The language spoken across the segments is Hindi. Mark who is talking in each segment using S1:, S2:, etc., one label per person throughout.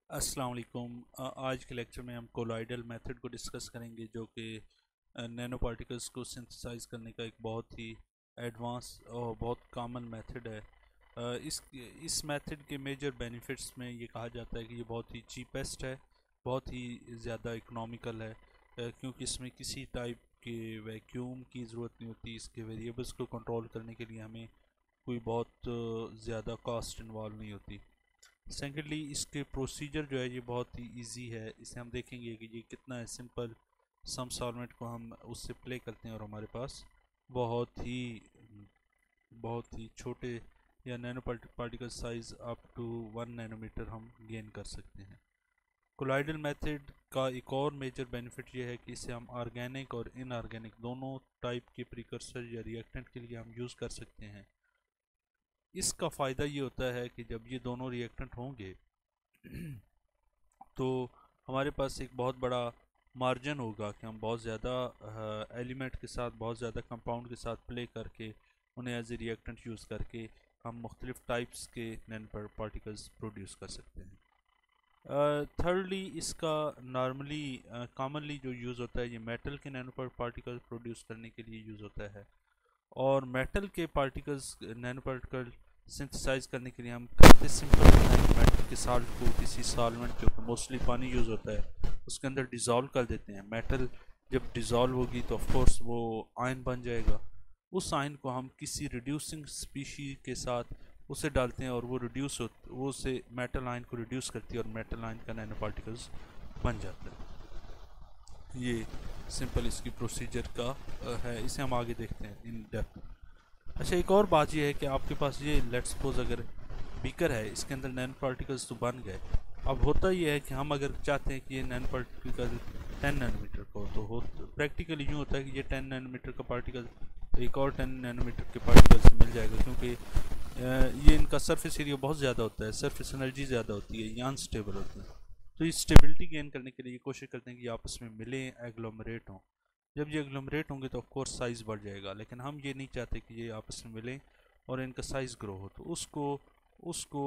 S1: अस्सलाम वालेकुम। आज के लेक्चर में हम कोलॉइडल मेथड को डिस्कस करेंगे, जो कि नैनो पार्टिकल्स को सिंथेसाइज करने का एक बहुत ही एडवांस और बहुत कॉमन मेथड है। इस मेथड के मेजर बेनिफिट्स में ये कहा जाता है कि ये बहुत ही चीपेस्ट है, बहुत ही ज़्यादा इकोनॉमिकल है, क्योंकि इसमें किसी टाइप के वैक्यूम की ज़रूरत नहीं होती। इसके वेरिएबल्स को कंट्रोल करने के लिए हमें कोई बहुत ज़्यादा कॉस्ट इन्वॉल्व नहीं होती। सेकेंडली, इसके प्रोसीजर जो है ये बहुत ही इजी है। इसे हम देखेंगे कि ये कितना है सिंपल। सम सॉल्वेंट को हम उससे प्ले करते हैं और हमारे पास बहुत ही बहुत ही छोटे या nano particle size up to 1 nanometre हम गेन कर सकते हैं। कोलाइडल मेथड का एक और मेजर बेनिफिट ये है कि इसे हम ऑर्गेनिक और इनऑर्गेनिक दोनों टाइप के प्रिकर्सर या रिएक्टेंट के लिए हम यूज़ कर सकते हैं। इसका फ़ायदा ये होता है कि जब ये दोनों रिएक्टेंट होंगे तो हमारे पास एक बहुत बड़ा मार्जिन होगा कि हम बहुत ज़्यादा एलिमेंट के साथ, बहुत ज़्यादा कंपाउंड के साथ प्ले करके उन्हें एज ए रिएक्टेंट यूज़ करके हम मुख्तलिफ़ टाइप्स के नैनो पार्टिकल्स प्रोड्यूस कर सकते हैं। थर्डली, इसका नॉर्मली कॉमनली जो यूज़ होता है ये मेटल के नैनो पार्टिकल्स प्रोड्यूस करने के लिए यूज़ होता है। और मेटल के पार्टिकल्स, नैनो पार्टिकल सिंथेसाइज करने के लिए हम काफ़ी सिंपल होता है कि मेटल के साल्ट को किसी सॉल्वेंट जो कि मोस्टली पानी यूज़ होता है उसके अंदर डिज़ोल्व कर देते हैं। मेटल जब डिज़ोल्व होगी तो ऑफ कोर्स वो आयन बन जाएगा। उस आयन को हम किसी रिड्यूसिंग स्पीशी के साथ उसे डालते हैं और वो रिड्यूस हो, वो से मेटल आयन को रिड्यूस करती है और मेटल आयन का नैनो पार्टिकल्स बन जाता है। ये सिंपल इसकी प्रोसीजर का है। इसे हम आगे देखते हैं इन डेप्थ। अच्छा, एक और बात यह है कि आपके पास ये लेट्स सपोज अगर बीकर है, इसके अंदर नैनो पार्टिकल्स तो बन गए। अब होता यह है कि हम अगर चाहते हैं कि ये नैनो पार्टिकल 10 नैनोमीटर का हो प्रैक्टिकली यूँ होता है कि ये 10 नैनोमीटर का पार्टिकल एक और 10 नैनोमीटर के पार्टिकल से मिल जाएगा, क्योंकि ये इनका सरफेस एरिया बहुत ज़्यादा होता है, सरफेस एनर्जी ज़्यादा होती है, ये अनस्टेबल होते हैं। तो ये स्टेबिलिटी गेन करने के लिए ये कोशिश करते हैं कि आपस में मिलें, एग्लोमरेट हों। जब ये एग्लोमरेट होंगे तो ऑफकोर्स साइज़ बढ़ जाएगा, लेकिन हम ये नहीं चाहते कि ये आपस में मिलें और इनका साइज़ ग्रो हो। तो उसको उसको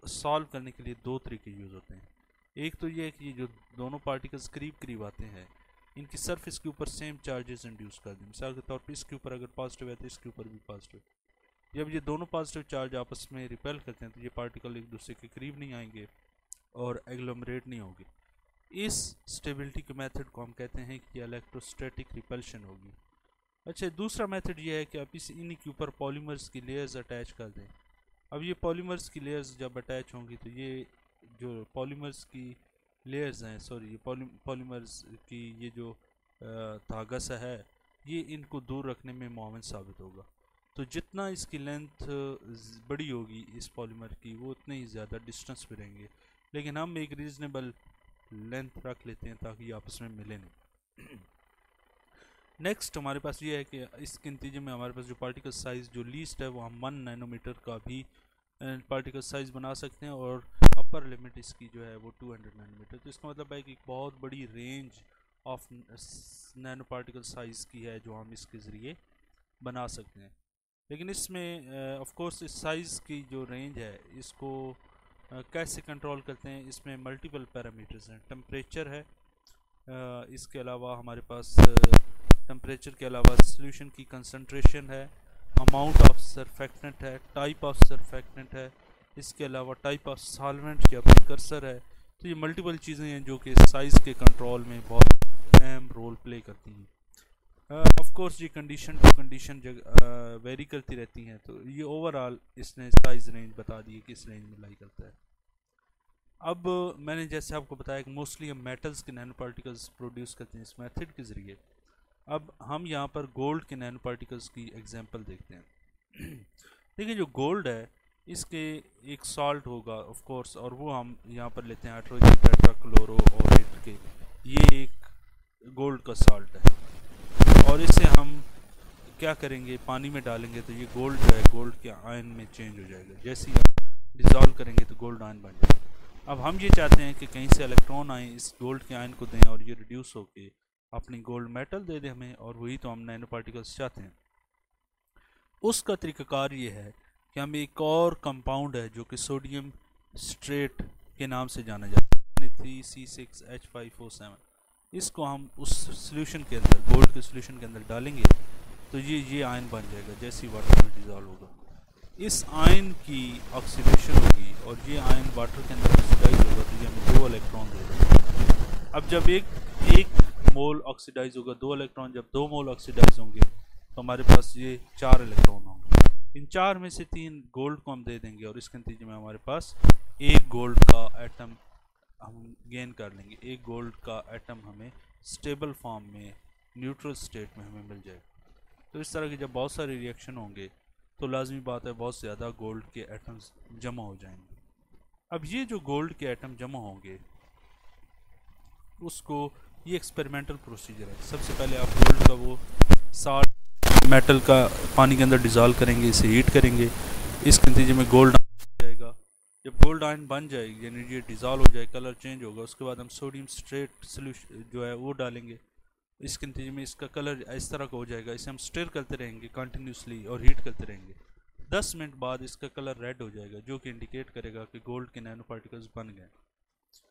S1: सॉल्व करने के लिए दो तरीके यूज़ होते हैं। एक तो ये है कि जो दोनों पार्टिकल्स करीब करीब आते हैं, इनकी सरफेस के ऊपर सेम चार्जेस इंड्यूस कर दें। मिसाल के तौर पर इसके ऊपर अगर पॉजिटिव है तो इसके ऊपर भी पॉजिटिव। जब ये दोनों पॉजिटिव चार्ज आपस में रिपेल करते हैं तो ये पार्टिकल एक दूसरे के करीब नहीं आएंगे और एग्लोमरेट नहीं होगी। इस स्टेबिलिटी के मेथड को हम कहते हैं कि इलेक्ट्रोस्टैटिक रिपल्शन होगी। अच्छा, दूसरा मेथड ये है कि आप इन्हीं के ऊपर पॉलीमर्स की लेयर्स अटैच कर दें। अब ये पॉलीमर्स की लेयर्स जब अटैच होंगी तो ये जो पॉलीमर्स की लेयर्स हैं, सॉरी, ये पॉलीमर्स की ये जो धागा सा है, ये इनको दूर रखने में मुआविन साबित होगा। तो जितना इसकी लेंथ बड़ी होगी इस पॉलीमर की, वो उतने ही ज़्यादा डिस्टेंस पे रहेंगे। लेकिन हम एक रीज़नेबल लेंथ रख लेते हैं ताकि आपस में मिले नहीं। नेक्स्ट हमारे पास ये है कि इसके नतीजे में हमारे पास जो पार्टिकल साइज़ जो लीस्ट है वो हम 1 नैनोमीटर का भी पार्टिकल साइज़ बना सकते हैं, और अपर लिमिट इसकी जो है वो 200 नैनोमीटर। तो इसका मतलब है कि एक बहुत बड़ी range of nano particle size की है जो हम इसके ज़रिए बना सकते हैं। लेकिन इसमें ऑफ कोर्स इस साइज़ की जो रेंज है इसको कैसे कंट्रोल करते हैं, इसमें मल्टीपल पैरामीटर्स हैं। टेम्परेचर है, इसके अलावा हमारे पास टेम्परेचर के अलावा सॉल्यूशन की कंसंट्रेशन है, अमाउंट ऑफ सरफेक्टेंट है, टाइप ऑफ सरफेक्टेंट है, इसके अलावा टाइप ऑफ सॉल्वेंट या प्रिकर्सर है। तो ये मल्टीपल चीज़ें हैं जो कि साइज़ के कंट्रोल में बहुत अहम रोल प्ले करती हैं। ऑफ कोर्स ये कंडीशन टू कंडीशन वेरी करती रहती हैं। तो ये ओवरऑल इसने साइज़ रेंज बता दी है कि इस रेंज में लाई करता है। अब मैंने जैसे आपको बताया कि मोस्टली हम मेटल्स के नैनो पार्टिकल्स प्रोड्यूस करते हैं इस मेथड के ज़रिए। अब हम यहाँ पर गोल्ड के नैनो पार्टिकल्स की एग्जांपल देखते हैं। देखिए, जो गोल्ड है इसके एक सॉल्ट होगा ऑफ कोर्स, और वो हम यहाँ पर लेते हैं हाइड्रोजन टेट्राक्लोरोओरेट के। ये एक गोल्ड का सॉल्ट है और इसे हम क्या करेंगे, पानी में डालेंगे तो ये गोल्ड जो है गोल्ड के आयन में चेंज हो जाएगा। जैसे ही आप डिज़ोल्व करेंगे तो गोल्ड आयन बन जाएगा। अब हम ये चाहते हैं कि कहीं से इलेक्ट्रॉन आए इस गोल्ड के आयन को दें और ये रिड्यूस होके अपनी गोल्ड मेटल दे दे हमें, और वही तो हम नैनो पार्टिकल्स चाहते हैं। उसका तरीक़ाकार ये है कि हम एक और कंपाउंड है जो कि सोडियम स्ट्रेट के नाम से जाना जाता है। 3C6H5O7, इसको हम उस सोल्यूशन के अंदर, गोल्ड के सोल्यूशन के अंदर डालेंगे तो ये आयन बन जाएगा जैसे ही वाटर में डिज़ोल्व होगा। इस आयन की ऑक्सीडेशन होगी और ये आयन वाटर के अंदर ऑक्सीडाइज होगा तो ये हमें 2 इलेक्ट्रॉन देगा। अब जब एक मोल ऑक्सीडाइज होगा, 2 इलेक्ट्रॉन, जब 2 मोल ऑक्सीडाइज होंगे तो हमारे पास ये 4 इलेक्ट्रॉन होंगे। इन 4 में से 3 गोल्ड को हम दे देंगे और इसके नतीजे में हमारे पास एक गोल्ड का एटम हम गेन कर लेंगे। एक गोल्ड का एटम हमें स्टेबल फॉर्म में, न्यूट्रल स्टेट में हमें मिल जाएगा। तो इस तरह के जब बहुत सारे रिएक्शन होंगे तो लाजमी बात है बहुत ज़्यादा गोल्ड के एटम्स जमा हो जाएंगे। अब ये जो गोल्ड के एटम जमा होंगे उसको, ये एक्सपेरिमेंटल प्रोसीजर है। सबसे पहले आप गोल्ड का वो साल्ट मेटल का पानी के अंदर डिज़ोल्व करेंगे, इसे हीट करेंगे, इसके नतीजे में गोल्ड जाएगा। जब गोल्ड आयन बन जाएगी यानी ये डिज़ोल्व हो जाए, कलर चेंज होगा, उसके बाद हम सोडियम स्ट्रेट सोल्यूशन जो है वो डालेंगे, इसके नतीजे में इसका कलर इस तरह का हो जाएगा। इसे हम स्टिर करते रहेंगे कंटिन्यूसली और हीट करते रहेंगे। 10 मिनट बाद इसका कलर रेड हो जाएगा जो कि इंडिकेट करेगा कि गोल्ड के नैनो पार्टिकल्स बन गए।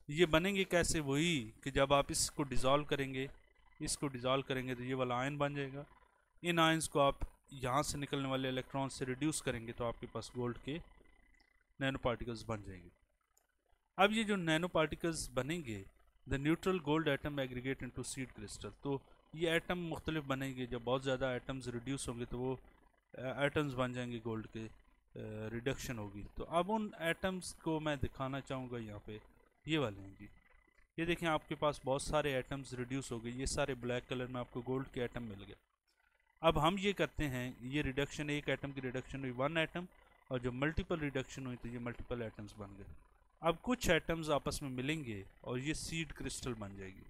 S1: ये बनेंगे कैसे? वही कि जब आप इसको डिज़ोल्व करेंगे, तो ये वाला आयन बन जाएगा। इन आयन्स को आप यहाँ से निकलने वाले इलेक्ट्रॉन से रिड्यूस करेंगे तो आपके पास गोल्ड के नैनो पार्टिकल्स बन जाएंगे। अब ये जो नैनो पार्टिकल्स बनेंगे, the neutral gold atom aggregate into seed crystal, तो ये एटम मुख्तलिफ बनेंगे। जब बहुत ज़्यादा एटम्स रिड्यूस होंगे तो वो एटम्स बन जाएंगे, गोल्ड के रिडक्शन होगी। तो अब उन एटम्स को मैं दिखाना चाहूँगा यहाँ पे, ये वाले हैं जी। ये देखें आपके पास बहुत सारे एटम्स रिड्यूस हो गए, ये सारे ब्लैक कलर में आपको गोल्ड के एटम मिल गए। अब हम ये करते हैं, ये रिडक्शन, एक एटम की रिडक्शन हुई 1 एटम, और जब मल्टीपल रिडक्शन हुई तो ये मल्टीपल एटम्स बन गए। अब कुछ एटम्स आपस में मिलेंगे और ये सीड क्रिस्टल बन जाएगी।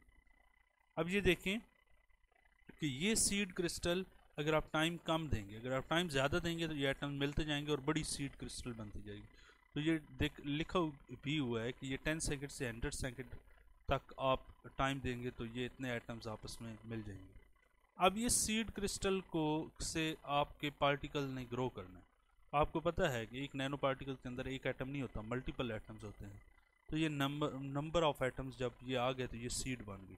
S1: अब ये देखें कि ये सीड क्रिस्टल, अगर आप टाइम कम देंगे, अगर आप टाइम ज़्यादा देंगे तो ये एटम मिलते जाएंगे और बड़ी सीड क्रिस्टल बनती जाएगी। तो ये लिखा भी हुआ है कि ये 10 सेकंड से 100 सेकंड तक आप टाइम देंगे तो ये इतने एटम्स आपस में मिल जाएंगे। अब ये सीड क्रिस्टल को से आपके पार्टिकल ने ग्रो करना है। आपको पता है कि एक नैनो पार्टिकल के अंदर एक एटम नहीं होता, मल्टीपल एटम्स होते हैं। तो ये नंबर ऑफ एटम्स जब ये आ गए तो ये सीड बन गई।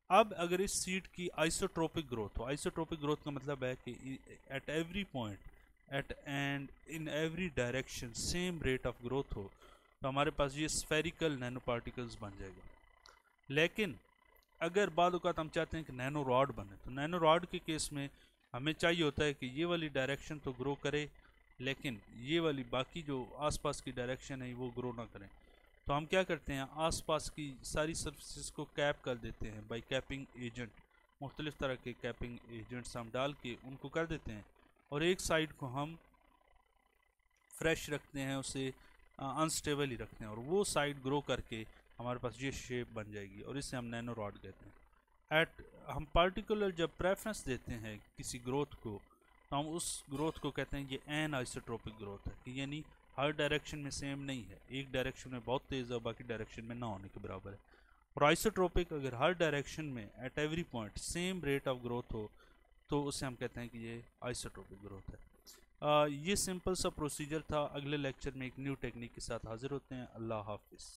S1: अब अगर इस सीड की आइसोट्रोपिक ग्रोथ हो, आइसोट्रोपिक ग्रोथ का मतलब है कि at every point at and in every direction same rate of growth हो, तो हमारे पास ये स्फेरिकल नैनो पार्टिकल्स बन जाएगा। लेकिन अगर बाद औक़ात हम चाहते हैं कि नैनो रॉड बने, तो नैनो रॉड के केस में हमें चाहिए होता है कि ये वाली डायरेक्शन तो ग्रो करे लेकिन ये वाली बाकी जो आसपास की डायरेक्शन है वो ग्रो ना करें। तो हम क्या करते हैं, आसपास की सारी सर्फेसिस को कैप कर देते हैं बाई कैपिंग एजेंट। मुख्तलिफ़ तरह के कैपिंग एजेंट्स हम डाल के उनको कर देते हैं, और एक साइड को हम फ्रेश रखते हैं, उसे अनस्टेबल ही रखते हैं, और वो साइड ग्रो करके हमारे पास ये शेप बन जाएगी और इसे हम नैनो रॉड कहते हैं। हम पार्टिकुलर जब प्रेफरेंस देते हैं किसी ग्रोथ को, तो हम उस ग्रोथ को कहते हैं ये एन आइसोट्रोपिक ग्रोथ है, कि यानी हर डायरेक्शन में सेम नहीं है, एक डायरेक्शन में बहुत तेज़ है बाकी डायरेक्शन में ना होने के बराबर है। और आइसोट्रोपिक अगर हर डायरेक्शन में eight every point same rate of growth हो तो उसे हम कहते हैं कि ये आइसोट्रोपिक ग्रोथ है। ये सिंपल सा प्रोसीजर था। अगले लेक्चर में एक न्यू टेक्निक के साथ हाजिर होते हैं। अल्लाह हाफिज़।